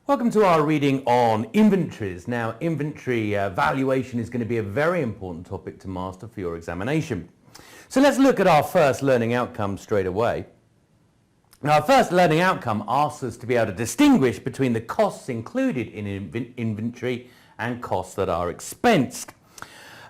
Welcome to our reading on inventories. Now, inventory valuation is going to be a very important topic to master for your examination. So let's look at our first learning outcome straight away. Now, our first learning outcome asks us to be able to distinguish between the costs included in inventory and costs that are expensed.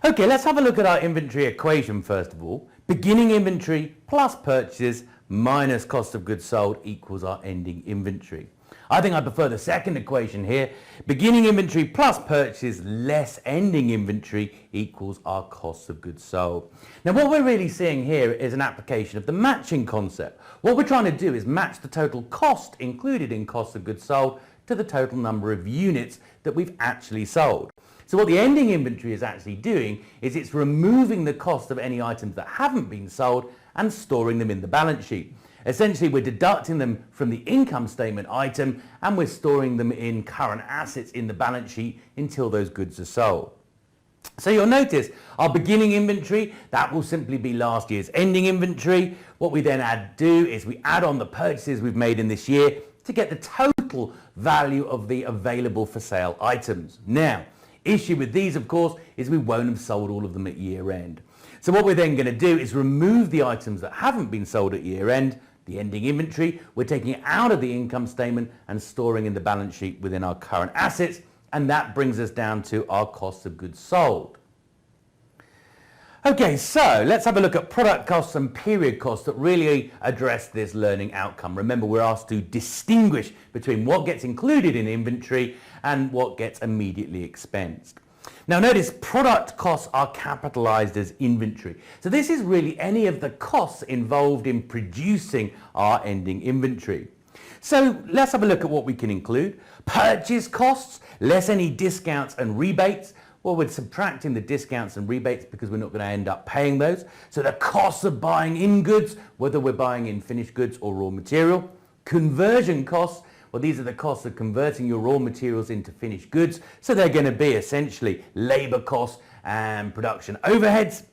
Okay, let's have a look at our inventory equation first of all. Beginning inventory plus purchases minus cost of goods sold equals our ending inventory. I think I prefer the second equation here. Beginning inventory plus purchases less ending inventory equals our cost of goods sold. Now what we're really seeing here is an application of the matching concept. What we're trying to do is match the total cost included in cost of goods sold to the total number of units that we've actually sold. So what the ending inventory is actually doing is it's removing the cost of any items that haven't been sold and storing them in the balance sheet. Essentially, we're deducting them from the income statement item and we're storing them in current assets in the balance sheet until those goods are sold. So you'll notice our beginning inventory, that will simply be last year's ending inventory. What we then do is we add on the purchases we've made in this year to get the total value of the available for sale items. Now, issue with these, of course, is we won't have sold all of them at year end. So what we're then going to do is remove the items that haven't been sold at year end. The ending inventory, we're taking it out of the income statement and storing in the balance sheet within our current assets, and that brings us down to our cost of goods sold. Okay, so let's have a look at product costs and period costs that really address this learning outcome. Remember, we're asked to distinguish between what gets included in inventory and what gets immediately expensed. Now notice product costs are capitalized as inventory. So this is really any of the costs involved in producing our ending inventory. So let's have a look at what we can include. Purchase costs, less any discounts and rebates. Well, we're subtracting the discounts and rebates because we're not going to end up paying those. So the costs of buying in goods, whether we're buying in finished goods or raw material. Conversion costs, well, these are the costs of converting your raw materials into finished goods. So they're going to be essentially labor costs and production overheads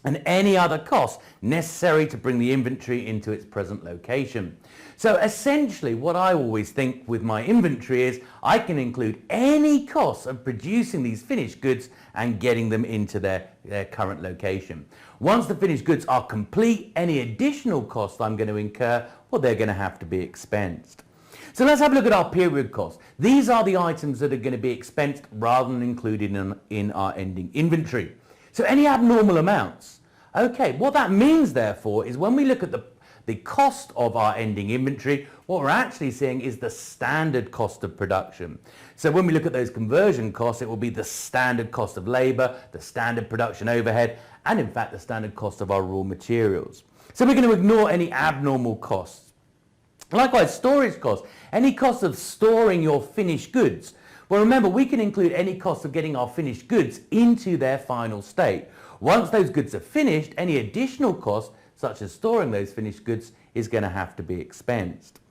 and any other costs necessary to bring the inventory into its present location. So essentially what I always think with my inventory is I can include any costs of producing these finished goods and getting them into their current location. Once the finished goods are complete, any additional costs I'm going to incur, well, they're going to have to be expensed. So let's have a look at our period costs. These are the items that are going to be expensed rather than included in our ending inventory. So any abnormal amounts. Okay, what that means therefore is when we look at the cost of our ending inventory, what we're actually seeing is the standard cost of production. So when we look at those conversion costs, it will be the standard cost of labor, the standard production overhead, and in fact the standard cost of our raw materials. So we're going to ignore any abnormal costs. Likewise, storage costs, any cost of storing your finished goods. Well, remember, we can include any cost of getting our finished goods into their final state. Once those goods are finished, any additional cost, such as storing those finished goods, is going to have to be expensed.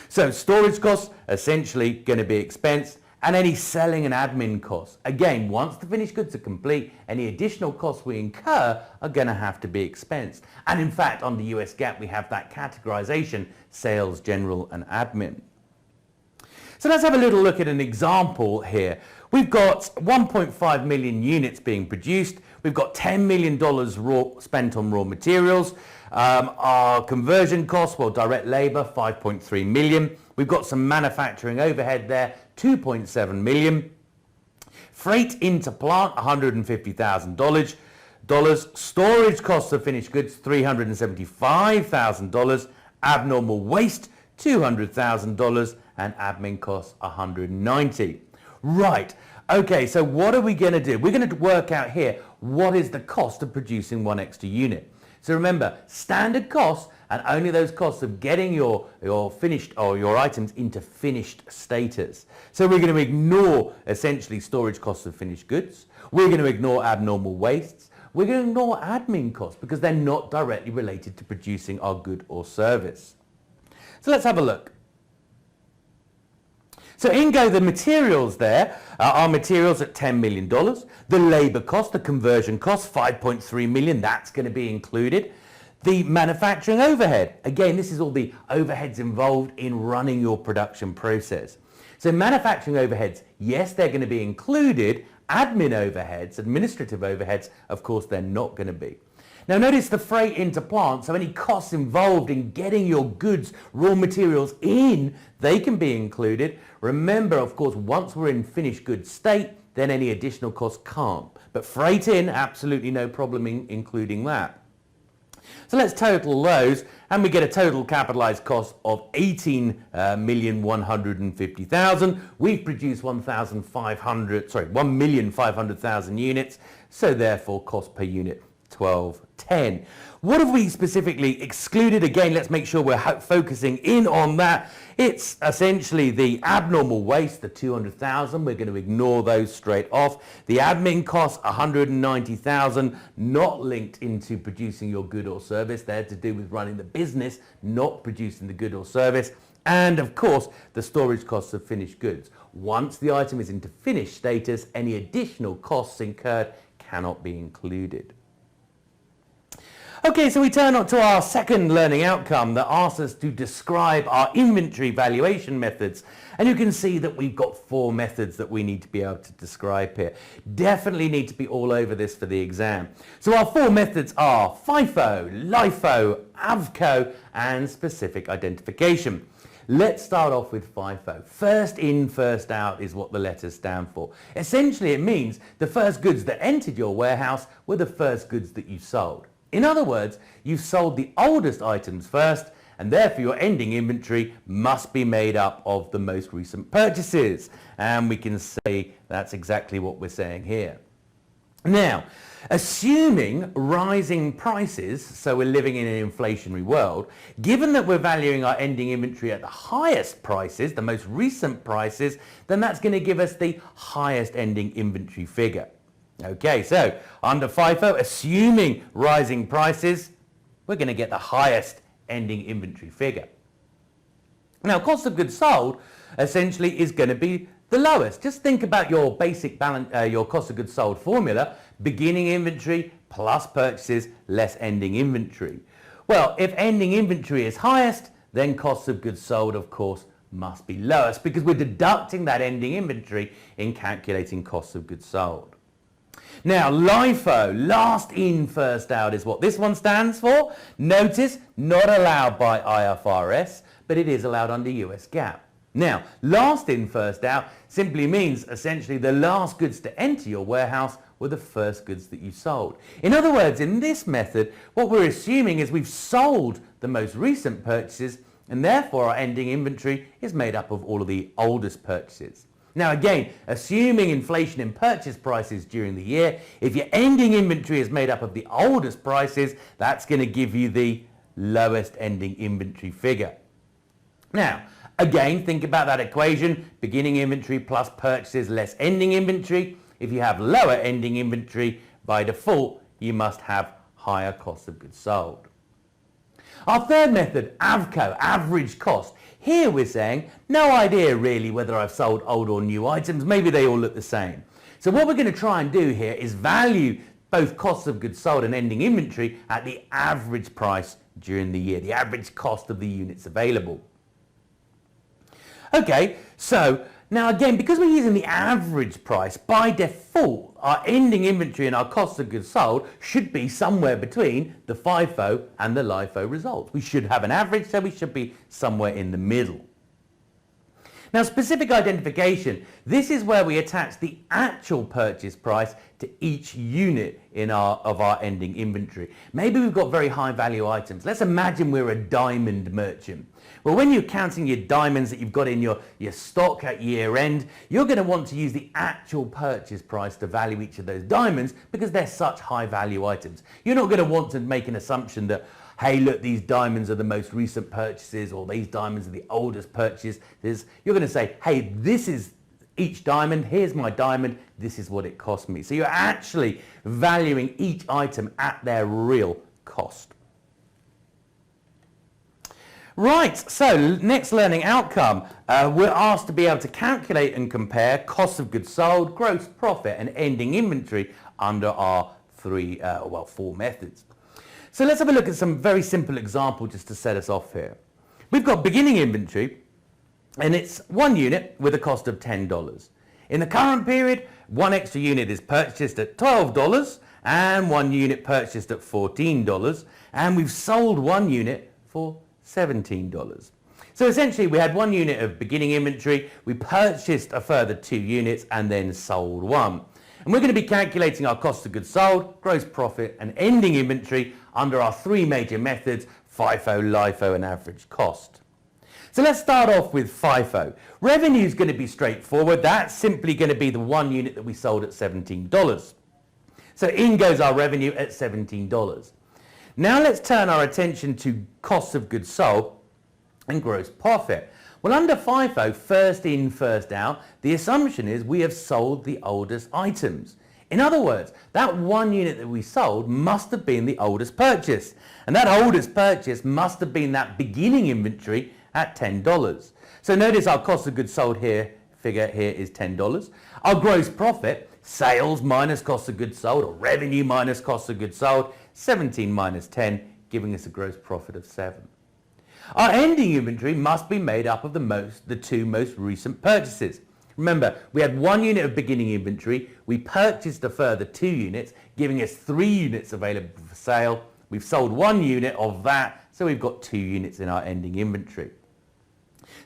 So storage costs essentially going to be expensed, and any selling and admin costs. Again, once the finished goods are complete, any additional costs we incur are going to have to be expensed. And in fact, under US GAAP, we have that categorization, sales, general, and admin. So let's have a little look at an example here. We've got 1.5 million units being produced. We've got $10 million spent on raw materials. Our conversion costs, well, direct labor, 5.3 million. We've got some manufacturing overhead there, 2.7 million. Freight into plant, $150,000. Storage costs of finished goods, $375,000. Abnormal waste, $200,000. And admin costs, $190,000. Right, okay, so what are we going to do? We're going to work out here what is the cost of producing one extra unit. So remember, standard costs and only those costs of getting your finished or your items into finished status. So we're going to ignore essentially storage costs of finished goods. We're going to ignore abnormal wastes. We're going to ignore admin costs because they're not directly related to producing our good or service. So let's have a look. So in go the materials there, our materials at $10 million. The labor cost, the conversion cost, $5.3 million, that's going to be included. The manufacturing overhead. Again, this is all the overheads involved in running your production process. So manufacturing overheads, yes, they're going to be included. Admin overheads, administrative overheads, of course, they're not going to be. Now notice the freight into plant, so any costs involved in getting your goods, raw materials in, they can be included. Remember, of course, once we're in finished goods state, then any additional costs can't. But freight in, absolutely no problem in including that. So let's total those, and we get a total capitalized cost of 18,150,000. We've produced 1,500,000 units, so therefore cost per unit 1210. What have we specifically excluded? Again, let's make sure we're focusing in on that. It's essentially the abnormal waste, the 200,000. We're going to ignore those straight off. The admin costs, 190,000, not linked into producing your good or service. They're to do with running the business, not producing the good or service. And of course, the storage costs of finished goods. Once the item is into finished status, any additional costs incurred cannot be included. Okay, so we turn on to our second learning outcome that asks us to describe our inventory valuation methods. And you can see that we've got 4 methods that we need to be able to describe here. Definitely need to be all over this for the exam. So our 4 methods are FIFO, LIFO, AVCO, and specific identification. Let's start off with FIFO. First in, first out is what the letters stand for. Essentially, it means the first goods that entered your warehouse were the first goods that you sold. In other words, you've sold the oldest items first, and therefore your ending inventory must be made up of the most recent purchases. And we can say that's exactly what we're saying here. Now, assuming rising prices, so we're living in an inflationary world, given that we're valuing our ending inventory at the highest prices, the most recent prices, then that's going to give us the highest ending inventory figure. Okay, so under FIFO, assuming rising prices, we're going to get the highest ending inventory figure. Now, cost of goods sold essentially is going to be the lowest. Just think about your basic balance, your cost of goods sold formula: beginning inventory plus purchases less ending inventory. Well, if ending inventory is highest, then cost of goods sold, of course, must be lowest because we're deducting that ending inventory in calculating cost of goods sold. Now, LIFO, last in, first out, is what this one stands for. Notice, not allowed by IFRS, but it is allowed under US GAAP. Now, last in, first out simply means essentially the last goods to enter your warehouse were the first goods that you sold. In other words, in this method, what we're assuming is we've sold the most recent purchases, and therefore our ending inventory is made up of all of the oldest purchases. Now again, assuming inflation in purchase prices during the year, if your ending inventory is made up of the oldest prices, that's going to give you the lowest ending inventory figure. Now, again, think about that equation: beginning inventory plus purchases less ending inventory. If you have lower ending inventory, by default, you must have higher cost of goods sold. Our third method, AVCO, average cost. Here we're saying, no idea really whether I've sold old or new items. Maybe they all look the same. So what we're going to try and do here is value both costs of goods sold and ending inventory at the average price during the year, the average cost of the units available. Okay, so now again, because we're using the average price, by default, our ending inventory and our cost of goods sold should be somewhere between the FIFO and the LIFO results. We should have an average, so we should be somewhere in the middle. Now, specific identification, this is where we attach the actual purchase price to each unit of our ending inventory. Maybe we've got very high value items. Let's imagine we're a diamond merchant. Well, when you're counting your diamonds that you've got in your stock at year end, you're going to want to use the actual purchase price to value each of those diamonds because they're such high value items. You're not going to want to make an assumption that, hey, look, these diamonds are the most recent purchases, or these diamonds are the oldest purchases. You're going to say, hey, this is each diamond, here's my diamond, this is what it cost me. So you're actually valuing each item at their real cost. Right, so next learning outcome, we're asked to be able to calculate and compare cost of goods sold, gross profit and ending inventory under our 4 methods. So let's have a look at some very simple example just to set us off here. We've got beginning inventory, and it's 1 unit with a cost of $10. In the current period, 1 extra unit is purchased at $12 and 1 unit purchased at $14, and we've sold 1 unit for $17. So essentially we had 1 unit of beginning inventory, we purchased a further 2 units and then sold 1. And we're going to be calculating our cost of goods sold, gross profit and ending inventory under our 3 major methods: FIFO, LIFO and average cost. So let's start off with FIFO. Revenue is going to be straightforward. That's simply going to be the 1 unit that we sold at $17. So in goes our revenue at $17. Now let's turn our attention to cost of goods sold and gross profit. Well, under FIFO, first in, first out, the assumption is we have sold the oldest items. In other words, that 1 unit that we sold must have been the oldest purchase. And that oldest purchase must have been that beginning inventory at $10. So notice our cost of goods sold figure here is $10. Our gross profit, sales minus cost of goods sold, or revenue minus cost of goods sold, 17 minus 10, giving us a gross profit of 7. Our ending inventory must be made up of the 2 most recent purchases. Remember, we had 1 unit of beginning inventory, we purchased a further 2 units, giving us 3 units available for sale. We've sold 1 unit of that, so we've got 2 units in our ending inventory.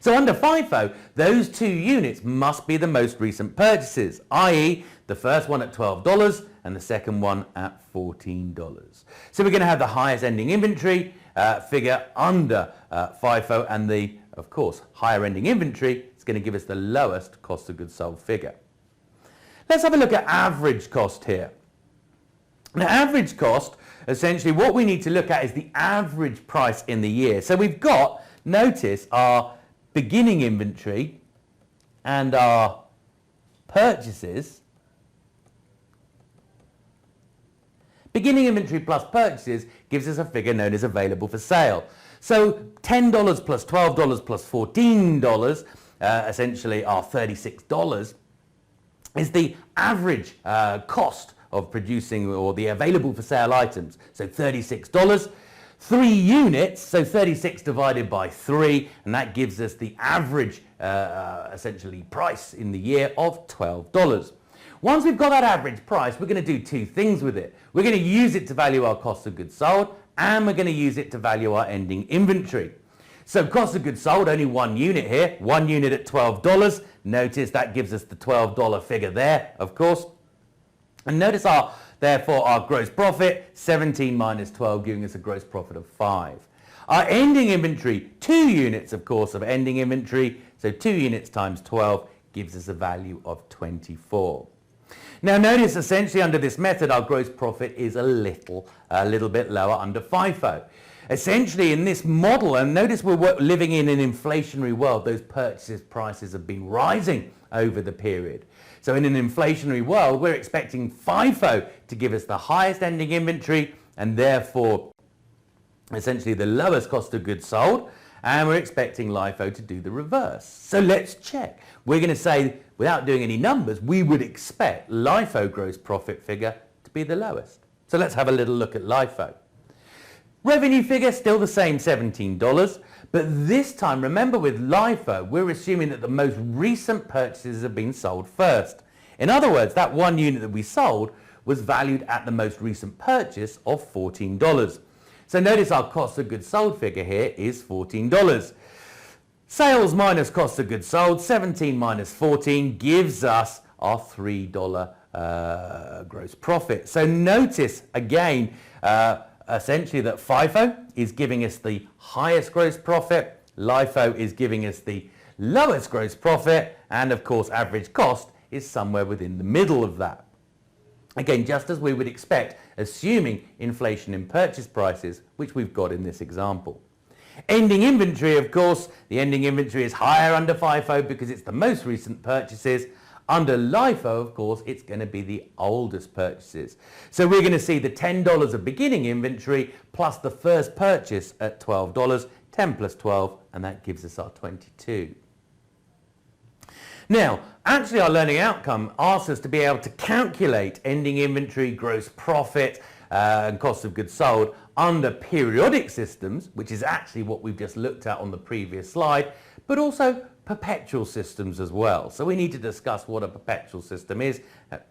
So under FIFO, those 2 units must be the most recent purchases, i.e. the first one at $12 and the second one at $14. So we're going to have the highest ending inventory figure under FIFO, and the, of course, higher ending inventory is going to give us the lowest cost of goods sold figure. Let's have a look at average cost here. Now, average cost, essentially what we need to look at is the average price in the year. So we've got, notice, our beginning inventory and our purchases. Beginning inventory plus purchases gives us a figure known as available for sale. So $10 plus $12 plus $14, essentially our $36, is the average cost of producing, or the available for sale items. So $36. 3 units, so 36 divided by 3, and that gives us the average essentially price in the year of $12. Once we've got that average price, we're going to do 2 things with it. We're going to use it to value our cost of goods sold, and we're going to use it to value our ending inventory. So cost of goods sold, only 1 unit here, 1 unit at $12. Notice that gives us the $12 figure there, of course. And notice therefore our gross profit, 17 minus 12, giving us a gross profit of 5. Our ending inventory, 2 units, of course, of ending inventory. So 2 units times 12 gives us a value of 24. Now notice essentially under this method our gross profit is a little bit lower under FIFO. Essentially in this model, and notice we're living in an inflationary world, those purchase prices have been rising over the period. So in an inflationary world, we're expecting FIFO to give us the highest ending inventory and therefore essentially the lowest cost of goods sold, and we're expecting LIFO to do the reverse. So let's check. We're going to say, without doing any numbers, we would expect LIFO gross profit figure to be the lowest. So let's have a little look at LIFO. Revenue figure still the same, $17, but this time, remember with LIFO, we're assuming that the most recent purchases have been sold first. In other words, that 1 unit that we sold was valued at the most recent purchase of $14. So notice our cost of goods sold figure here is $14. Sales minus cost of goods sold, 17 minus 14, gives us our $3 gross profit. So notice again, essentially that FIFO is giving us the highest gross profit, LIFO is giving us the lowest gross profit, and of course average cost is somewhere within the middle of that. Again, just as we would expect, assuming inflation in purchase prices, which we've got in this example. Ending inventory, of course, the ending inventory is higher under FIFO because it's the most recent purchases. Under LIFO, of course, it's going to be the oldest purchases. So we're going to see the $10 of beginning inventory plus the first purchase at $12, 10 plus 12, and that gives us our 22. Now, actually our learning outcome asks us to be able to calculate ending inventory, gross profit, and cost of goods sold under periodic systems, which is actually what we've just looked at on the previous slide, but also perpetual systems as well. So we need to discuss what a perpetual system is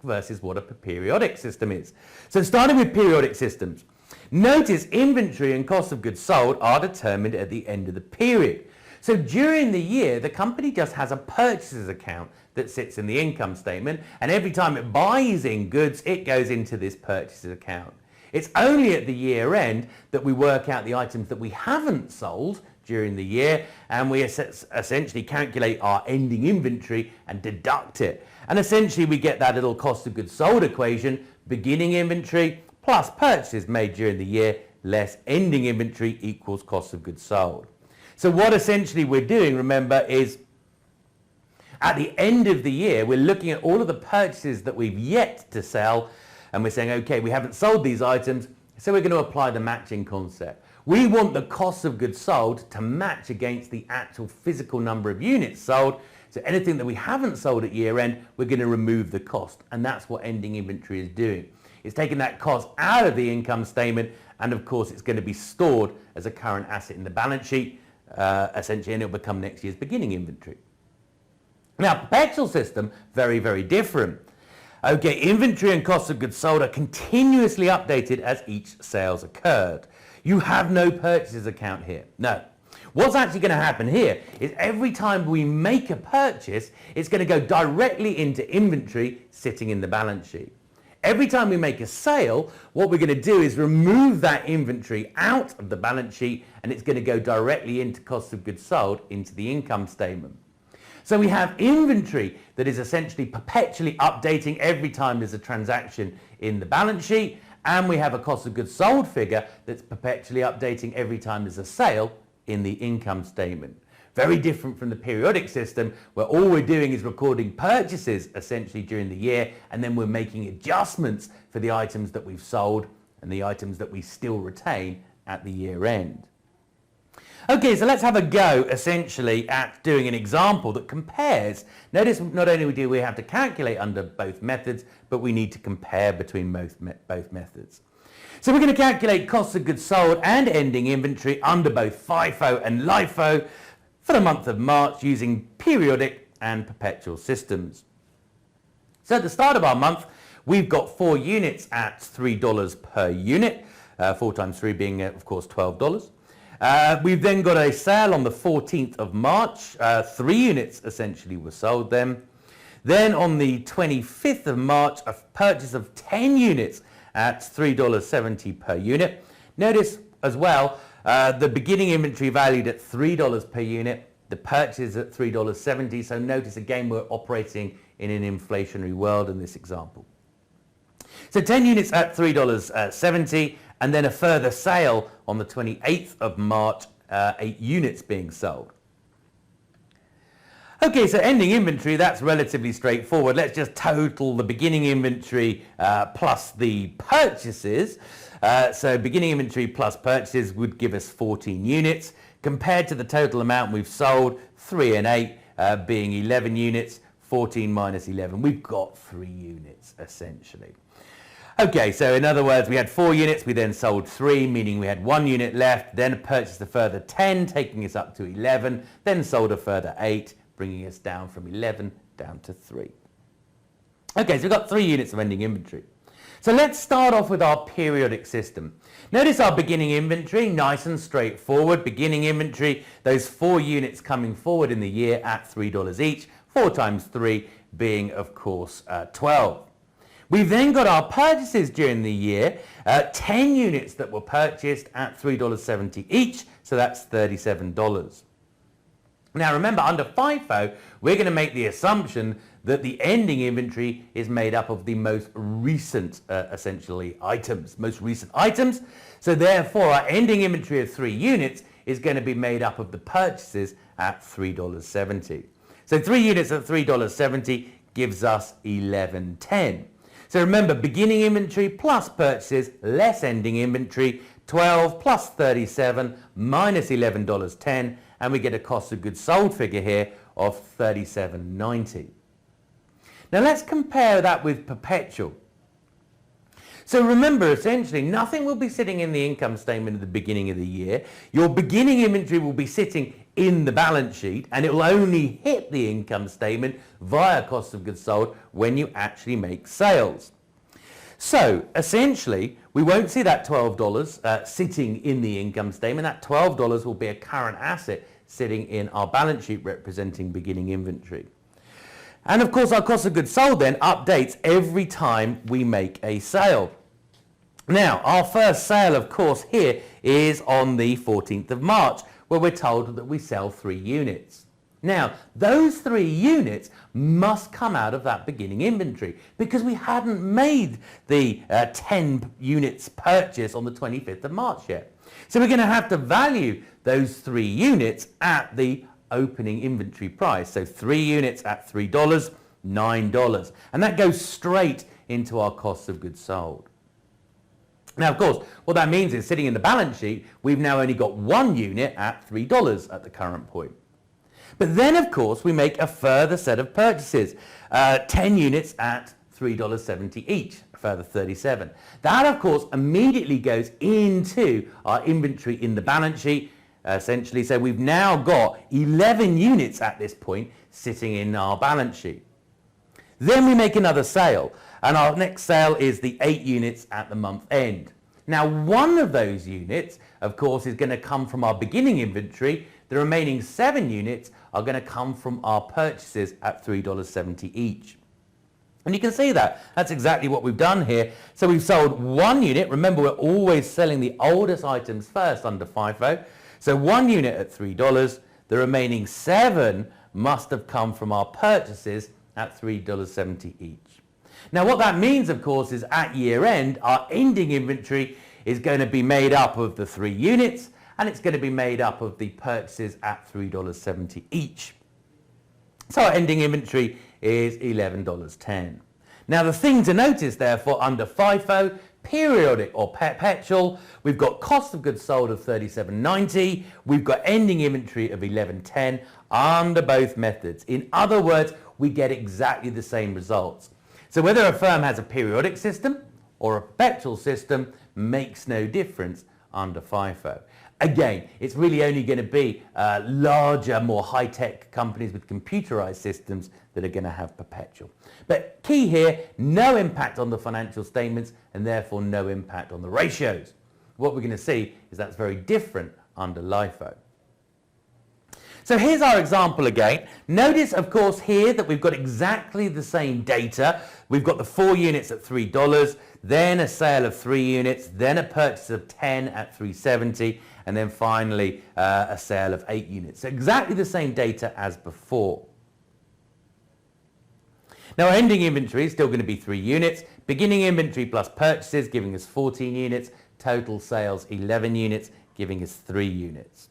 versus what a periodic system is. So starting with periodic systems, notice inventory and cost of goods sold are determined at the end of the period. So during the year, the company just has a purchases account that sits in the income statement, and every time it buys in goods, it goes into this purchases account. It's only at the year end that we work out the items that we haven't sold during the year, and we essentially calculate our ending inventory and deduct it. And essentially we get that little cost of goods sold equation, beginning inventory plus purchases made during the year less ending inventory equals cost of goods sold. So what essentially we're doing, remember, is at the end of the year, we're looking at all of the purchases that we've yet to sell, and we're saying, okay, we haven't sold these items, so we're going to apply the matching concept. We want the cost of goods sold to match against the actual physical number of units sold. So anything that we haven't sold at year end, we're going to remove the cost. And that's what ending inventory is doing. It's taking that cost out of the income statement, and of course it's going to be stored as a current asset in the balance sheet, essentially, and it'll become next year's beginning inventory. Now, perpetual system, very, very different. Okay, inventory and cost of goods sold are continuously updated as each sales occurred. You have no purchases account here. No. What's actually going to happen here is every time we make a purchase, it's going to go directly into inventory sitting in the balance sheet. Every time we make a sale, what we're going to do is remove that inventory out of the balance sheet, and it's going to go directly into cost of goods sold into the income statement. So we have inventory that is essentially perpetually updating every time there's a transaction in the balance sheet, and we have a cost of goods sold figure that's perpetually updating every time there's a sale in the income statement. Very different from the periodic system, where all we're doing is recording purchases essentially during the year, and then we're making adjustments for the items that we've sold and the items that we still retain at the year end. Okay, so let's have a go essentially at doing an example that compares. Notice not only do we have to calculate under both methods, but we need to compare between both methods. So we're going to calculate cost of goods sold and ending inventory under both FIFO and LIFO for the month of March using periodic and perpetual systems. So at the start of our month, we've got 4 units at $3 per unit, 4 times 3 being, of course, $12. We've then got a sale on the 14th of March. 3 units essentially were sold then. Then on the 25th of March, a purchase of 10 units at $3.70 per unit. Notice as well, the beginning inventory valued at $3 per unit, the purchase at $3.70. So notice again, we're operating in an inflationary world in this example. So 10 units at $3.70, and then a further sale on the 28th of March, 8 units being sold. Okay, so ending inventory, that's relatively straightforward. Let's just total the beginning inventory plus the purchases. So beginning inventory plus purchases would give us 14 units, compared to the total amount we've sold, 3 and 8 being 11 units, 14 minus 11. We've got 3 units essentially. Okay, so in other words, we had 4 units, we then sold 3, meaning we had 1 unit left, then purchased a further 10, taking us up to 11, then sold a further 8, bringing us down from 11 down to 3. Okay, so we've got 3 units of ending inventory. So let's start off with our periodic system. Notice our beginning inventory, nice and straightforward. Beginning inventory, those 4 units coming forward in the year at $3 each, 4 times 3 being, of course, 12. We've then got our purchases during the year, 10 units that were purchased at $3.70 each, so that's $37. Now remember, under FIFO, we're going to make the assumption that the ending inventory is made up of the most recent, essentially, most recent items. So therefore, our ending inventory of 3 units is going to be made up of the purchases at $3.70. So 3 units at $3.70 gives us $11.10. So remember, beginning inventory plus purchases less ending inventory, 12 plus 37 minus $11.10, and we get a cost of goods sold figure here of $37.90. Now let's compare that with perpetual. So remember, essentially, nothing will be sitting in the income statement at the beginning of the year. Your beginning inventory will be sitting in the balance sheet, and it will only hit the income statement via cost of goods sold when you actually make sales. So essentially, we won't see that $12 sitting in the income statement. That $12 will be a current asset sitting in our balance sheet representing beginning inventory. And of course, our cost of goods sold then updates every time we make a sale. Now, our first sale, of course, here is on the 14th of March, where we're told that we sell 3 units. Now, those 3 units must come out of that beginning inventory because we hadn't made the 10 units purchase on the 25th of March yet. So we're going to have to value those 3 units at the opening inventory price. So 3 units at $3, $9. And that goes straight into our cost of goods sold. Now, of course, what that means is sitting in the balance sheet, we've now only got 1 unit at $3 at the current point. But then, of course, we make a further set of purchases, 10 units at $3.70 each, a further 37. That, of course, immediately goes into our inventory in the balance sheet, essentially. So we've now got 11 units at this point sitting in our balance sheet. Then we make another sale, and our next sale is the 8 units at the month end. Now, one of those units, of course, is going to come from our beginning inventory. The remaining 7 units are going to come from our purchases at $3.70 each. And you can see that. That's exactly what we've done here. So we've sold 1 unit. Remember, we're always selling the oldest items first under FIFO. So 1 unit at $3. The remaining 7 must have come from our purchases at $3.70 each. Now, what that means, of course, is at year end, our ending inventory is going to be made up of the 3 units, and it's going to be made up of the purchases at $3.70 each. So our ending inventory is $11.10. Now, the thing to notice, therefore, under FIFO, periodic or perpetual, we've got cost of goods sold of $37.90, we've got ending inventory of $11.10 under both methods. In other words, we get exactly the same results. So whether a firm has a periodic system or a perpetual system makes no difference under FIFO. Again, it's really only going to be larger, more high-tech companies with computerized systems that are going to have perpetual. But key here, no impact on the financial statements and therefore no impact on the ratios. What we're going to see is that's very different under LIFO. So here's our example again. Notice, of course, here that we've got exactly the same data. We've got the 4 units at $3, then a sale of 3 units, then a purchase of 10 at $3.70, and then finally a sale of 8 units. So exactly the same data as before. Now, our ending inventory is still going to be 3 units. Beginning inventory plus purchases giving us 14 units. Total sales 11 units, giving us 3 units.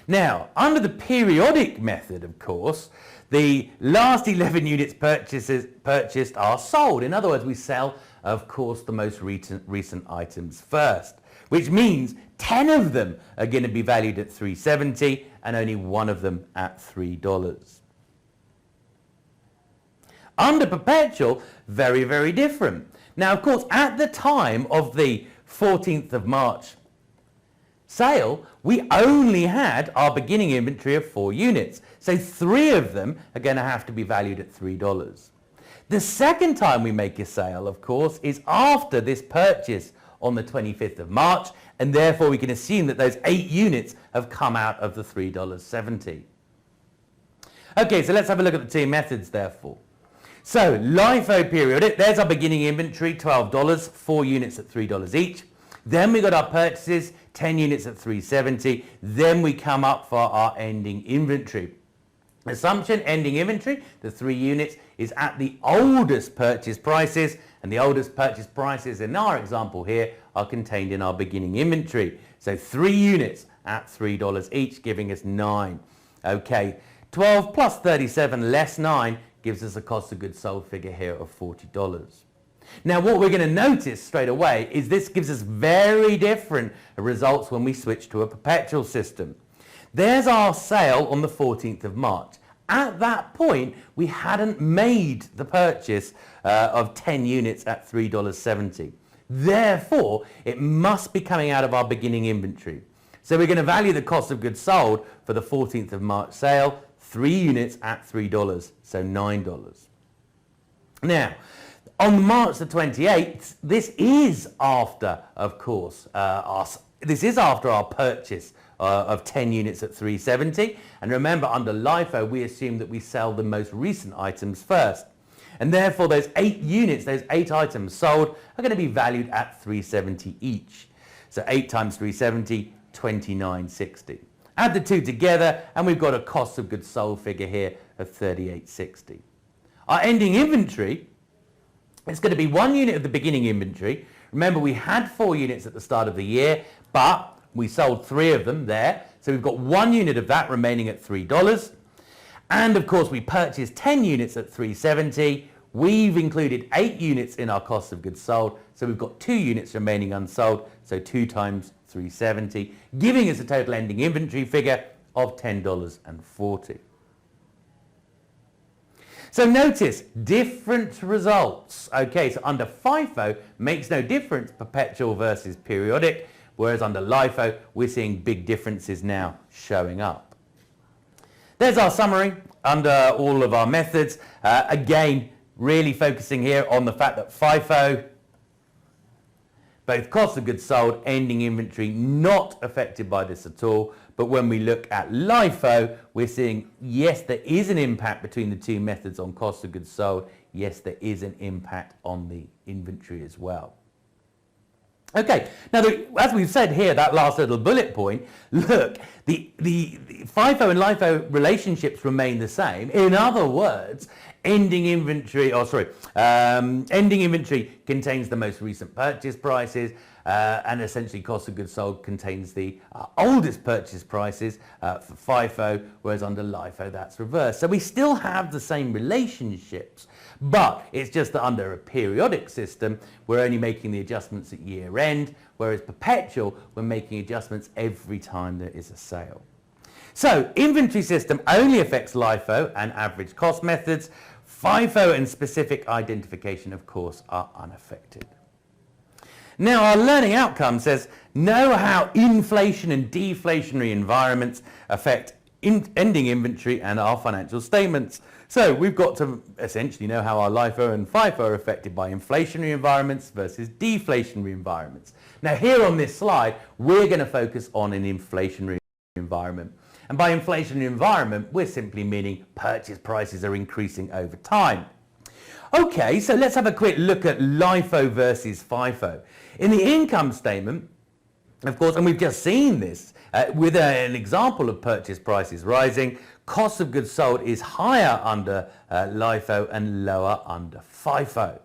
Now, under the periodic method, of course, the last 11 units purchased are sold. In other words, we sell, of course, the most recent items first, which means 10 of them are going to be valued at $3.70 and only 1 of them at $3. Under perpetual, very, very different. Now, of course, at the time of the 14th of March sale, we only had our beginning inventory of 4 units. So 3 of them are going to have to be valued at $3. The second time we make a sale, of course, is after this purchase on the 25th of March, and therefore we can assume that those 8 units have come out of the $3.70. Okay, so let's have a look at the 2 methods, therefore. So LIFO periodic, there's our beginning inventory, $12, 4 units at $3 each. Then we got our purchases, 10 units at $3.70. Then we come up for our ending inventory. Assumption, ending inventory, the 3 units is at the oldest purchase prices, and the oldest purchase prices in our example here are contained in our beginning inventory. So 3 units at $3 each, giving us 9. Okay, 12 plus 37 less 9 gives us a cost of goods sold figure here of $40. Now, what we're going to notice straight away is this gives us very different results when we switch to a perpetual system. There's our sale on the 14th of March. At that point, we hadn't made the purchase of 10 units at $3.70. Therefore, it must be coming out of our beginning inventory. So we're going to value the cost of goods sold for the 14th of March sale, 3 units at $3, so $9. Now, on March the 28th, this is after, of course, this is after our purchase of 10 units at $3.70. And remember, under LIFO, we assume that we sell the most recent items first. And therefore, those 8 units, those 8 items sold, are going to be valued at $3.70 each. So 8 times $3.70, $29.60. Add the two together, and we've got a cost of goods sold figure here of $38.60. Our ending inventory, it's going to be 1 unit of the beginning inventory. Remember, we had 4 units at the start of the year, but we sold 3 of them there. So we've got 1 unit of that remaining at $3. And of course, we purchased 10 units at $3.70. We've included 8 units in our cost of goods sold. So we've got 2 units remaining unsold. So 2 times $3.70, giving us a total ending inventory figure of $10.40. So notice different results. Okay, so under FIFO makes no difference, perpetual versus periodic, whereas under LIFO we're seeing big differences now showing up. There's our summary under all of our methods. Again, really focusing here on the fact that FIFO, both cost of goods sold, ending inventory, not affected by this at all. But when we look at LIFO, we're seeing, yes, there is an impact between the two methods on cost of goods sold. Yes, there is an impact on the inventory as well. Okay, now as we've said here, that last little bullet point, look, the FIFO and LIFO relationships remain the same. In other words, ending inventory contains the most recent purchase prices, and essentially cost of goods sold contains the oldest purchase prices for FIFO, whereas under LIFO that's reversed. So we still have the same relationships, but it's just that under a periodic system, we're only making the adjustments at year end, whereas perpetual, we're making adjustments every time there is a sale. So inventory system only affects LIFO and average cost methods. FIFO and specific identification, of course, are unaffected. Now, our learning outcome says, know how inflation and deflationary environments affect ending inventory and our financial statements. So we've got to essentially know how our LIFO and FIFO are affected by inflationary environments versus deflationary environments. Now, here on this slide, we're going to focus on an inflationary environment. And by inflationary environment, we're simply meaning purchase prices are increasing over time. Okay, so let's have a quick look at LIFO versus FIFO. In the income statement, of course, and we've just seen this with an example of purchase prices rising, cost of goods sold is higher under LIFO and lower under FIFO.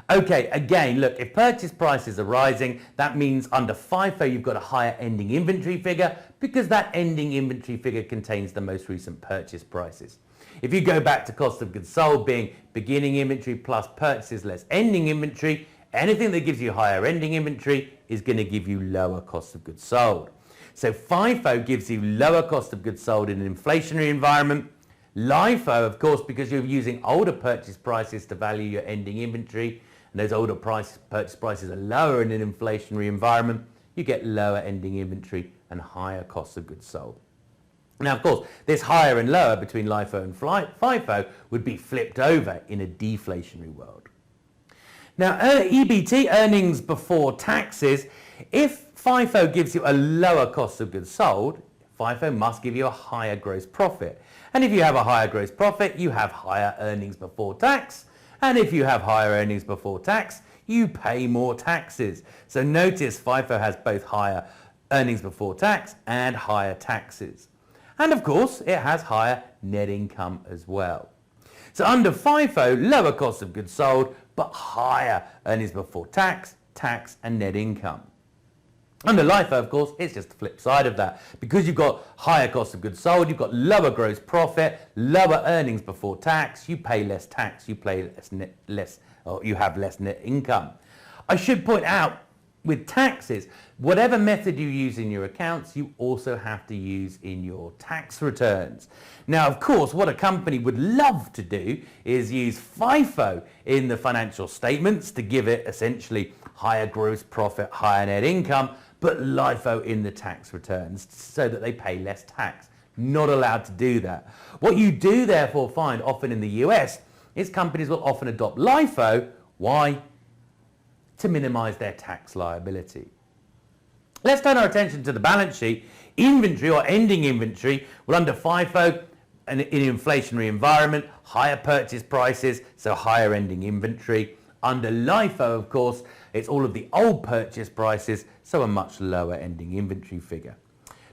Okay, again, look, if purchase prices are rising, that means under FIFO you've got a higher ending inventory figure because that ending inventory figure contains the most recent purchase prices. If you go back to cost of goods sold being beginning inventory plus purchases less ending inventory, anything that gives you higher ending inventory is going to give you lower cost of goods sold. So FIFO gives you lower cost of goods sold in an inflationary environment. LIFO, of course, because you're using older purchase prices to value your ending inventory, and those older purchase prices are lower in an inflationary environment, you get lower ending inventory and higher cost of goods sold. Now, of course, this higher and lower between LIFO and FIFO would be flipped over in a deflationary world. Now, EBT, earnings before taxes, if FIFO gives you a lower cost of goods sold, FIFO must give you a higher gross profit. And if you have a higher gross profit, you have higher earnings before tax. And if you have higher earnings before tax, you pay more taxes. So notice FIFO has both higher earnings before tax and higher taxes. And of course, it has higher net income as well. So under FIFO, lower cost of goods sold, but higher earnings before tax, tax and net income. Under LIFO, of course, it's just the flip side of that. Because you've got higher cost of goods sold, you've got lower gross profit, lower earnings before tax, you pay less tax, you have less net income. I should point out, with taxes, whatever method you use in your accounts, you also have to use in your tax returns. Now, of course, what a company would love to do is use FIFO in the financial statements to give it essentially higher gross profit, higher net income, but LIFO in the tax returns so that they pay less tax. Not allowed to do that. What you do therefore find often in the US is companies will often adopt LIFO. Why? To minimize their tax liability. Let's turn our attention to the balance sheet. Inventory or ending inventory, well, under FIFO, in an inflationary environment, higher purchase prices, so higher ending inventory. Under LIFO, of course, it's all of the old purchase prices, so a much lower ending inventory figure.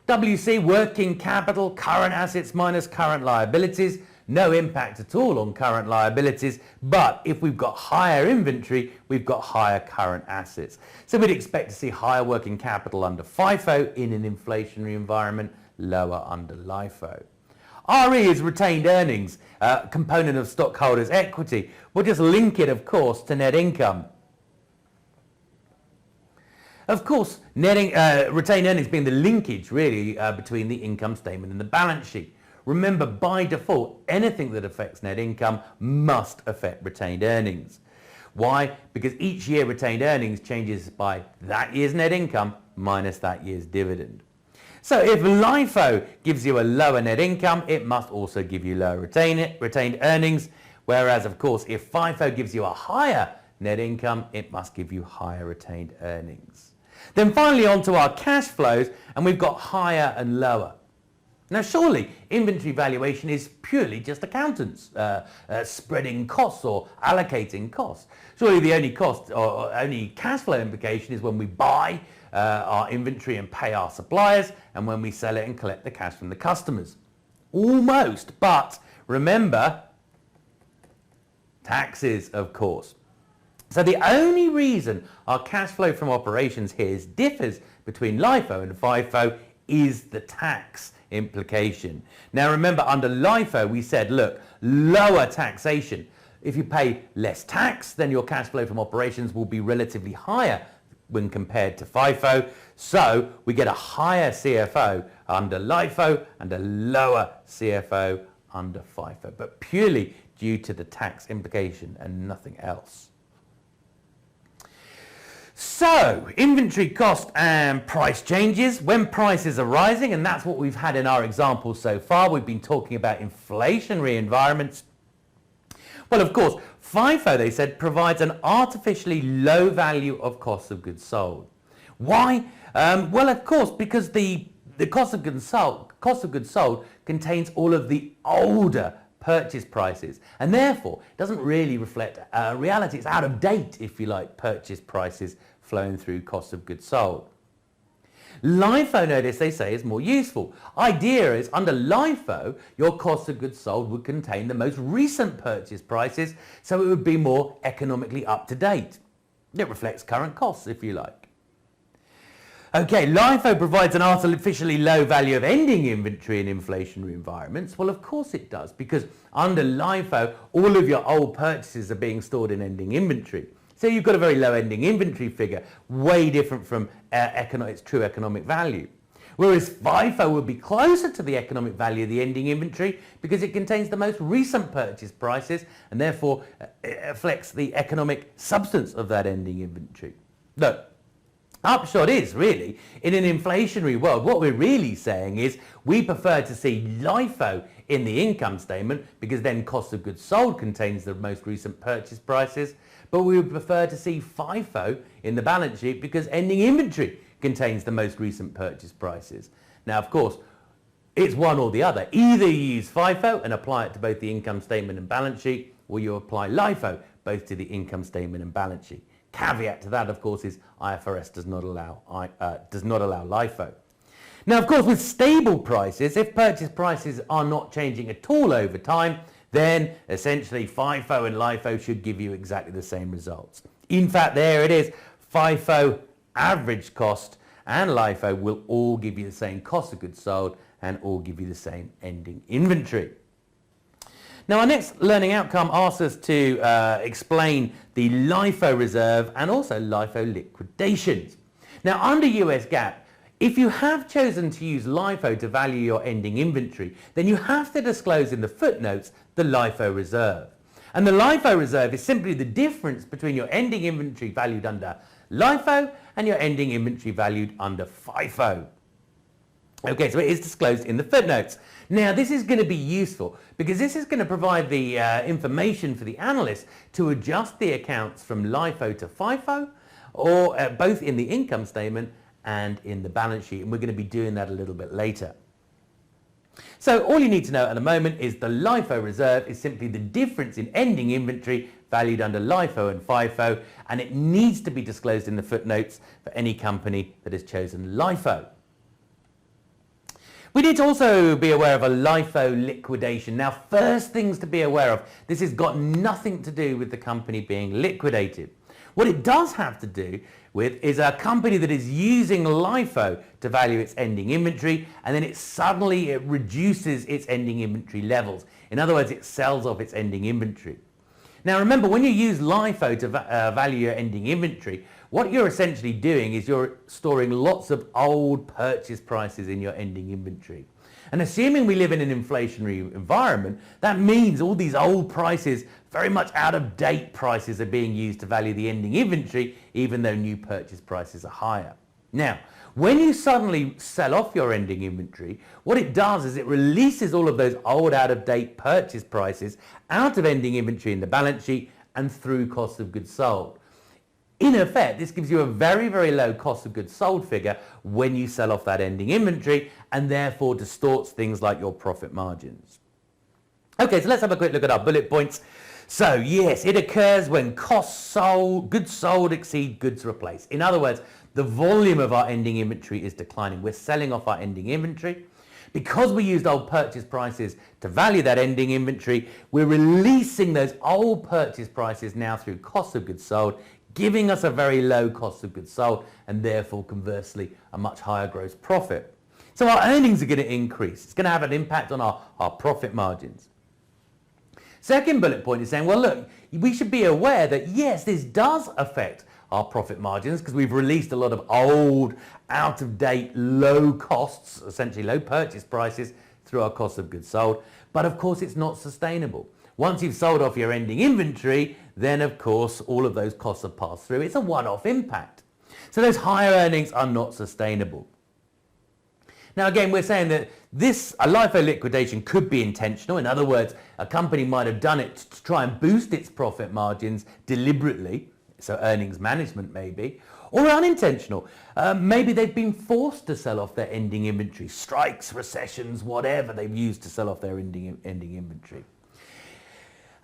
WC, working capital, current assets minus current liabilities. No impact at all on current liabilities, but if we've got higher inventory, we've got higher current assets. So we'd expect to see higher working capital under FIFO in an inflationary environment, lower under LIFO. RE is retained earnings, component of stockholders' equity. We'll just link it, of course, to net income. Of course, retained earnings being the linkage, really, between the income statement and the balance sheet. Remember, by default, anything that affects net income must affect retained earnings. Why? Because each year retained earnings changes by that year's net income minus that year's dividend. So if LIFO gives you a lower net income, it must also give you lower retained earnings. Whereas, of course, if FIFO gives you a higher net income, it must give you higher retained earnings. Then finally on to our cash flows, and we've got higher and lower. Now surely inventory valuation is purely just accountants spreading costs or allocating costs. Surely the only cost or only cash flow implication is when we buy our inventory and pay our suppliers, and when we sell it and collect the cash from the customers. Almost, but remember, taxes, of course. So the only reason our cash flow from operations here differs between LIFO and FIFO is the tax implication. Now remember, under LIFO we said, look, lower taxation. If you pay less tax, then your cash flow from operations will be relatively higher when compared to FIFO. So we get a higher CFO under LIFO and a lower CFO under FIFO, but purely due to the tax implication and nothing else. So, inventory cost and price changes when prices are rising, and that's what we've had in our examples so far. We've been talking about inflationary environments. Well, of course, FIFO, they said, provides an artificially low value of cost of goods sold. Why? Well, of course, because the cost of goods sold contains all of the older purchase prices, and therefore doesn't really reflect reality. It's out of date, if you like, purchase prices flowing through cost of goods sold. LIFO, notice they say, is more useful. Idea is, under LIFO, your cost of goods sold would contain the most recent purchase prices, so it would be more economically up to date. It reflects current costs, if you like. Okay, LIFO provides an artificially low value of ending inventory in inflationary environments. Well, of course it does, because under LIFO, all of your old purchases are being stored in ending inventory. So you've got a very low ending inventory figure, way different from its true economic value. Whereas FIFO would be closer to the economic value of the ending inventory because it contains the most recent purchase prices, and therefore it reflects the economic substance of that ending inventory. Look, upshot is, really, in an inflationary world, what we're really saying is we prefer to see LIFO in the income statement because then cost of goods sold contains the most recent purchase prices, but we would prefer to see FIFO in the balance sheet because ending inventory contains the most recent purchase prices. Now, of course, it's one or the other. Either you use FIFO and apply it to both the income statement and balance sheet, or you apply LIFO both to the income statement and balance sheet. Caveat to that, of course, is IFRS does not allow LIFO. Now, of course, with stable prices, if purchase prices are not changing at all over time, then essentially FIFO and LIFO should give you exactly the same results. In fact, there it is. FIFO average cost and LIFO will all give you the same cost of goods sold and all give you the same ending inventory. Now, our next learning outcome asks us to explain the LIFO reserve and also LIFO liquidations. Now, under US GAAP, if you have chosen to use LIFO to value your ending inventory, then you have to disclose in the footnotes the LIFO reserve. And the LIFO reserve is simply the difference between your ending inventory valued under LIFO and your ending inventory valued under FIFO. Okay, so it is disclosed in the footnotes. Now, this is going to be useful because this is going to provide the information for the analyst to adjust the accounts from LIFO to FIFO, or both in the income statement and in the balance sheet, and we're going to be doing that a little bit later. So all you need to know at the moment is the LIFO reserve is simply the difference in ending inventory valued under LIFO and FIFO, and it needs to be disclosed in the footnotes for any company that has chosen LIFO. We need to also be aware of a LIFO liquidation. Now, first things to be aware of, this has got nothing to do with the company being liquidated. What it does have to do with is a company that is using LIFO to value its ending inventory, and then it reduces its ending inventory levels. In other words, it sells off its ending inventory. Now remember, when you use LIFO to value your ending inventory, what you're essentially doing is you're storing lots of old purchase prices in your ending inventory. And assuming we live in an inflationary environment, that means all these old prices, very much out of date prices, are being used to value the ending inventory, even though new purchase prices are higher. Now, when you suddenly sell off your ending inventory, what it does is it releases all of those old out of date purchase prices out of ending inventory in the balance sheet and through cost of goods sold. In effect, this gives you a very, very low cost of goods sold figure when you sell off that ending inventory, and therefore distorts things like your profit margins. Okay, so let's have a quick look at our bullet points. So yes, it occurs when goods sold exceed goods replaced. In other words, the volume of our ending inventory is declining. We're selling off our ending inventory. Because we used old purchase prices to value that ending inventory, we're releasing those old purchase prices now through cost of goods sold, giving us a very low cost of goods sold, and therefore conversely a much higher gross profit. So our earnings are going to increase. It's going to have an impact on our profit margins. Second bullet point is saying, well, look, we should be aware that yes, this does affect our profit margins because we've released a lot of old, out of date, low costs, essentially low purchase prices through our cost of goods sold. But of course, it's not sustainable. Once you've sold off your ending inventory, then of course all of those costs are passed through. It's a one-off impact. So those higher earnings are not sustainable. Now again, we're saying that a LIFO liquidation could be intentional. In other words, a company might have done it to try and boost its profit margins deliberately, so earnings management maybe, or unintentional. Maybe they've been forced to sell off their ending inventory, strikes, recessions, whatever they've used to sell off their ending inventory.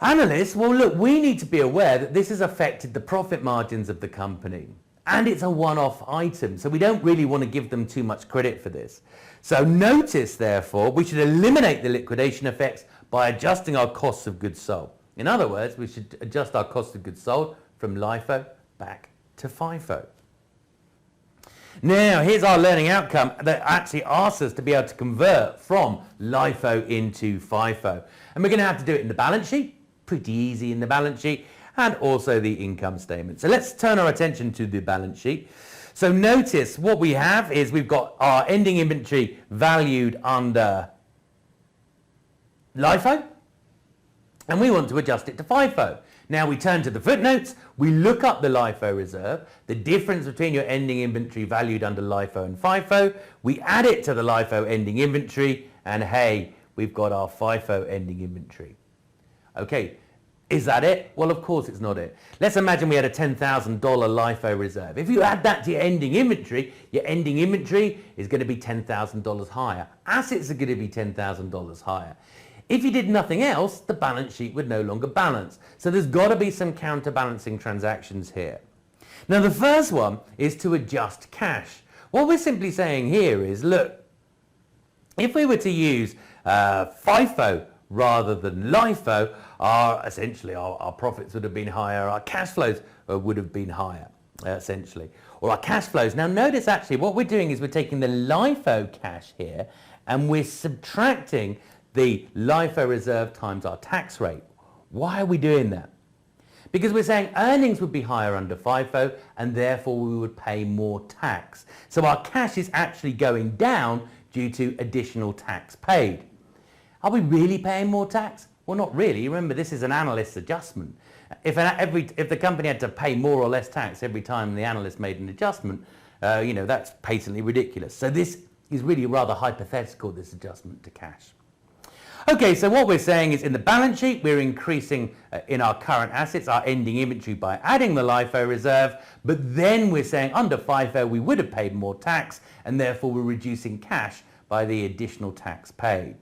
Analysts, well look, we need to be aware that this has affected the profit margins of the company, and it's a one-off item, so we don't really want to give them too much credit for this. So notice, therefore, we should eliminate the liquidation effects by adjusting our costs of goods sold. In other words, we should adjust our cost of goods sold from LIFO back to FIFO. Now, here's our learning outcome that actually asks us to be able to convert from LIFO into FIFO. And we're going to have to do it in the balance sheet. Pretty easy in the balance sheet, and also the income statement. So let's turn our attention to the balance sheet. So notice what we have is we've got our ending inventory valued under LIFO, and we want to adjust it to FIFO. Now we turn to the footnotes, we look up the LIFO reserve, the difference between your ending inventory valued under LIFO and FIFO, we add it to the LIFO ending inventory, and hey, we've got our FIFO ending inventory. Okay, is that it? Well, of course it's not it. Let's imagine we had a $10,000 LIFO reserve. If you add that to your ending inventory is going to be $10,000 higher. Assets are going to be $10,000 higher. If you did nothing else, the balance sheet would no longer balance. So there's got to be some counterbalancing transactions here. Now the first one is to adjust cash. What we're simply saying here is, look, if we were to use FIFO rather than LIFO, essentially our profits would have been higher, our cash flows would have been higher, essentially, or our cash flows. Now notice actually what we're doing is we're taking the LIFO cash here and we're subtracting the LIFO reserve times our tax rate. Why are we doing that? Because we're saying earnings would be higher under FIFO and therefore we would pay more tax. So our cash is actually going down due to additional tax paid. Are we really paying more tax? Well, not really. Remember, this is an analyst's adjustment. If the company had to pay more or less tax every time the analyst made an adjustment, that's patently ridiculous. So this is really rather hypothetical, this adjustment to cash. Okay, so what we're saying is in the balance sheet, we're increasing in our current assets, our ending inventory by adding the LIFO reserve, but then we're saying under FIFO we would have paid more tax and therefore we're reducing cash by the additional tax paid.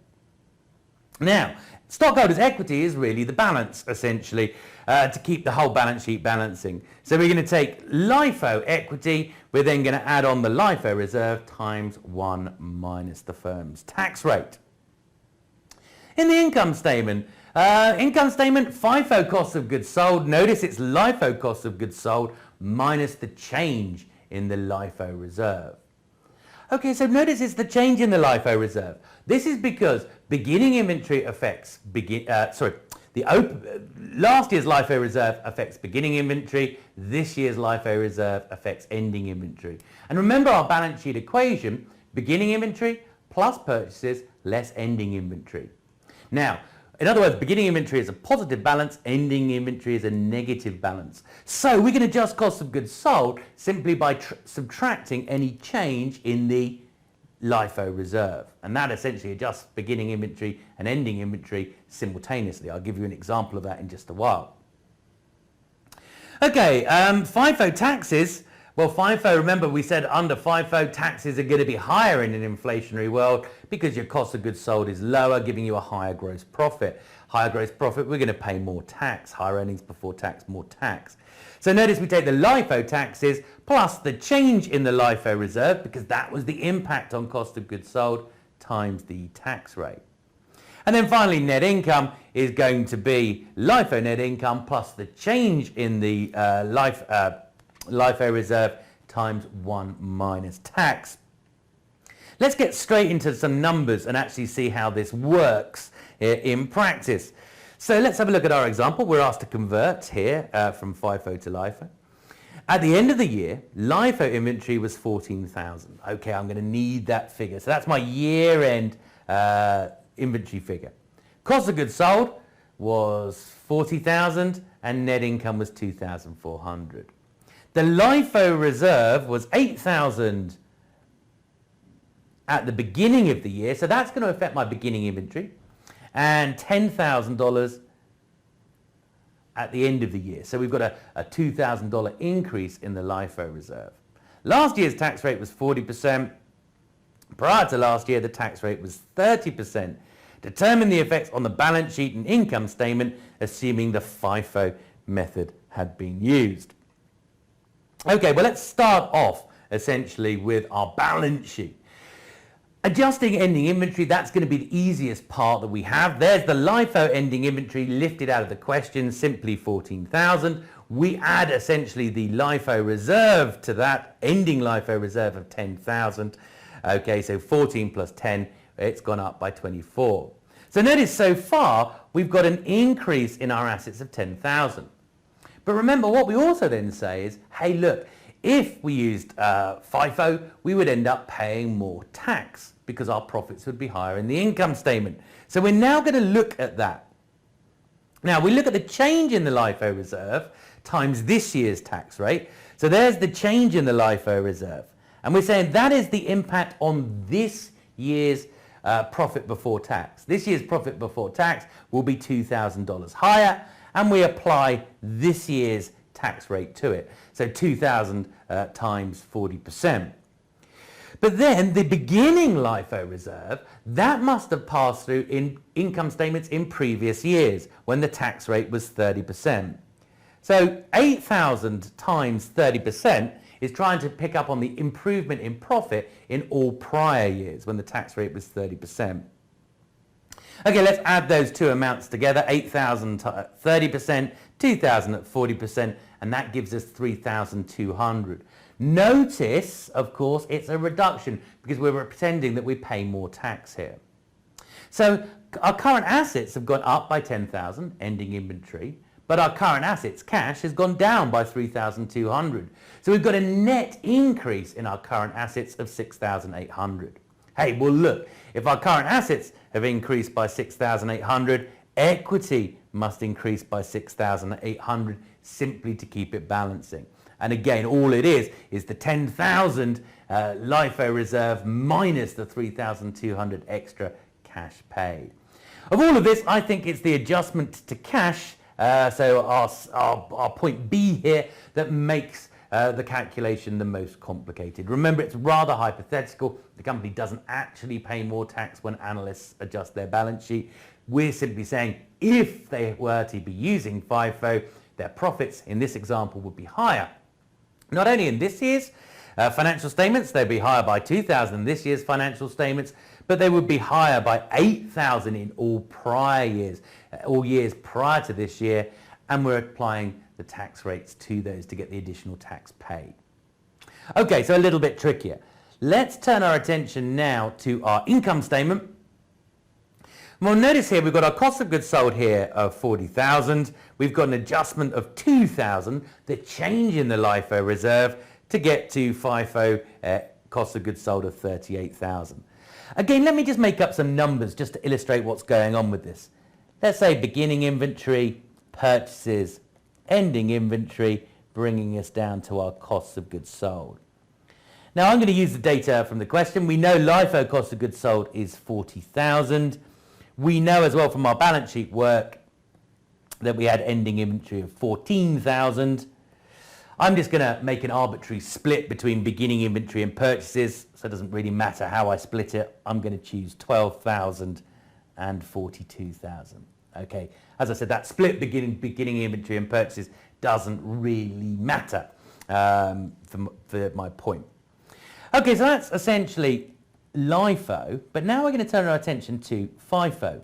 Now, stockholders' equity is really the balance, essentially, to keep the whole balance sheet balancing. So we're going to take LIFO equity, we're then going to add on the LIFO reserve times 1 minus the firm's tax rate. In the income statement, FIFO cost of goods sold. Notice it's LIFO cost of goods sold minus the change in the LIFO reserve. Okay, so notice it's the change in the LIFO reserve. This is because beginning inventory affects last year's LIFO reserve affects beginning inventory. This year's LIFO reserve affects ending inventory. And remember our balance sheet equation: beginning inventory plus purchases less ending inventory. Now, in other words, beginning inventory is a positive balance, ending inventory is a negative balance. So we can adjust cost of goods sold simply by subtracting any change in the LIFO reserve. And that essentially adjusts beginning inventory and ending inventory simultaneously. I'll give you an example of that in just a while. Okay, FIFO taxes. Well, FIFO, remember we said under FIFO taxes are going to be higher in an inflationary world because your cost of goods sold is lower, giving you a higher gross profit. Higher gross profit, we're going to pay more tax. Higher earnings before tax, more tax. So notice we take the LIFO taxes plus the change in the LIFO reserve, because that was the impact on cost of goods sold, times the tax rate. And then finally, net income is going to be LIFO net income plus the change in the LIFO reserve times 1 minus tax. Let's get straight into some numbers and actually see how this works in practice. So let's have a look at our example. We're asked to convert here from FIFO to LIFO. At the end of the year, LIFO inventory was 14,000. Okay, I'm going to need that figure. So that's my year-end inventory figure. Cost of goods sold was 40,000 and net income was 2,400. The LIFO reserve was 8,000 at the beginning of the year, so that's going to affect my beginning inventory, and $10,000 at the end of the year. So we've got a $2,000 increase in the LIFO reserve. Last year's tax rate was 40%. Prior to last year, the tax rate was 30%. Determine the effects on the balance sheet and income statement, assuming the FIFO method had been used. Okay, well, let's start off essentially with our balance sheet. Adjusting ending inventory, that's going to be the easiest part that we have. There's the LIFO ending inventory lifted out of the question, simply 14,000. We add essentially the LIFO reserve to that, ending LIFO reserve of 10,000. Okay, so 14 plus 10, it's gone up by 24. So notice so far, we've got an increase in our assets of 10,000. But remember, what we also then say is, hey, look, if we used FIFO, we would end up paying more tax because our profits would be higher in the income statement. So we're now going to look at that. Now, we look at the change in the LIFO reserve times this year's tax rate. So there's the change in the LIFO reserve. And we're saying that is the impact on this year's profit before tax. This year's profit before tax will be $2,000 higher, and we apply this year's tax rate to it. So 2,000 times 40%. But then the beginning LIFO reserve, that must have passed through in income statements in previous years when the tax rate was 30%. So 8,000 times 30% is trying to pick up on the improvement in profit in all prior years when the tax rate was 30%. Okay, let's add those two amounts together, 8,000 at 30%, 2,000 at 40%, and that gives us 3,200. Notice, of course, it's a reduction because we're pretending that we pay more tax here. So our current assets have gone up by 10,000, ending inventory, but our current assets, cash, has gone down by 3,200. So we've got a net increase in our current assets of 6,800. Hey, well look, if our current assets have increased by 6,800, equity must increase by 6,800 simply to keep it balancing. And again, all it is the 10,000 LIFO reserve minus the 3,200 extra cash paid. Of all of this, I think it's the adjustment to cash, so our point B here, that makes the calculation the most complicated. Remember, it's rather hypothetical. The company doesn't actually pay more tax when analysts adjust their balance sheet. We're simply saying if they were to be using FIFO, their profits in this example would be higher. Not only in this year's financial statements, they'd be higher by 2,000 in this year's financial statements, but they would be higher by 8,000 in all prior years, all years prior to this year, and we're applying the tax rates to those to get the additional tax paid. Okay, so a little bit trickier. Let's turn our attention now to our income statement. Well, notice here we've got our cost of goods sold here of 40,000. We've got an adjustment of 2,000, the change in the LIFO reserve to get to FIFO cost of goods sold of 38,000. Again, let me just make up some numbers just to illustrate what's going on with this. Let's say beginning inventory, purchases, ending inventory, bringing us down to our costs of goods sold. Now I'm going to use the data from the question. We know LIFO cost of goods sold is 40,000. We know as well from our balance sheet work that we had ending inventory of 14,000. I'm just going to make an arbitrary split between beginning inventory and purchases, so it doesn't really matter how I split it. I'm going to choose 12,000 and 42,000. Okay, as I said, that split beginning inventory and purchases doesn't really matter for my point. Okay, so that's essentially LIFO, but now we're going to turn our attention to FIFO.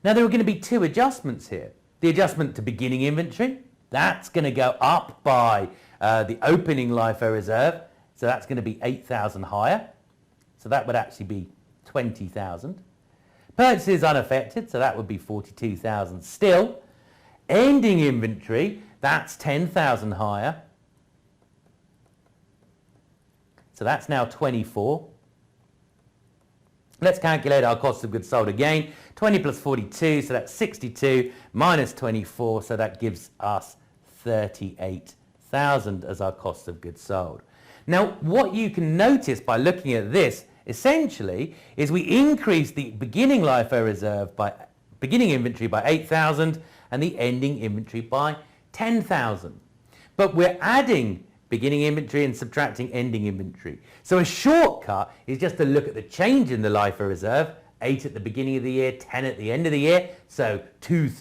Now there are going to be two adjustments here. The adjustment to beginning inventory, that's going to go up by the opening LIFO reserve, so that's going to be 8,000 higher, so that would actually be 20,000. Purchases unaffected, so that would be 42,000 still. Ending inventory, that's 10,000 higher, so that's now 24. Let's calculate our cost of goods sold again. 20 plus 42, so that's 62, minus 24, so that gives us 38,000 as our cost of goods sold. Now, what you can notice by looking at this, essentially, is we increase the beginning LIFO reserve by beginning inventory by 8,000 and the ending inventory by 10,000. But we're adding beginning inventory and subtracting ending inventory. So a shortcut is just to look at the change in the LIFO reserve, 8 at the beginning of the year, 10 at the end of the year. So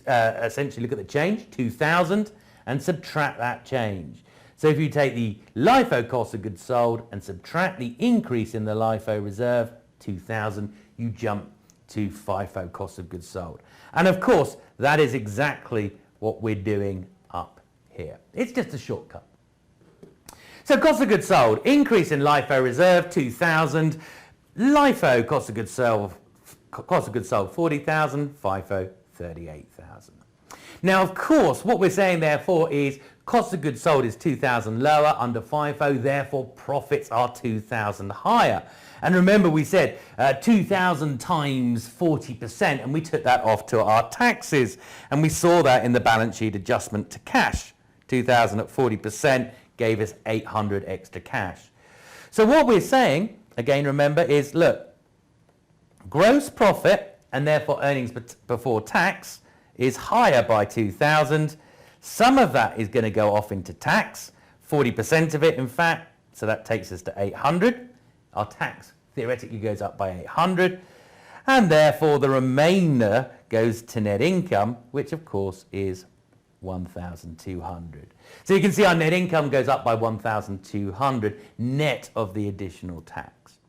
essentially look at the change, 2,000, and subtract that change. So if you take the LIFO cost of goods sold and subtract the increase in the LIFO reserve, 2,000, you jump to FIFO cost of goods sold. And of course, that is exactly what we're doing up here. It's just a shortcut. So cost of goods sold, increase in LIFO reserve, 2,000. LIFO cost of goods sold, 40,000. FIFO, 38,000. Now, of course, what we're saying therefore is cost of goods sold is 2,000 lower under FIFO, therefore profits are 2,000 higher. And remember, we said 2,000 times 40%, and we took that off to our taxes, and we saw that in the balance sheet adjustment to cash. 2,000 at 40% gave us 800 extra cash. So what we're saying, again, remember, is look, gross profit and therefore earnings before tax is higher by 2,000. Some of that is going to go off into tax, 40% of it, in fact, so that takes us to 800. Our tax theoretically goes up by 800, and therefore the remainder goes to net income, which of course is 1,200. So you can see our net income goes up by 1,200 net of the additional tax.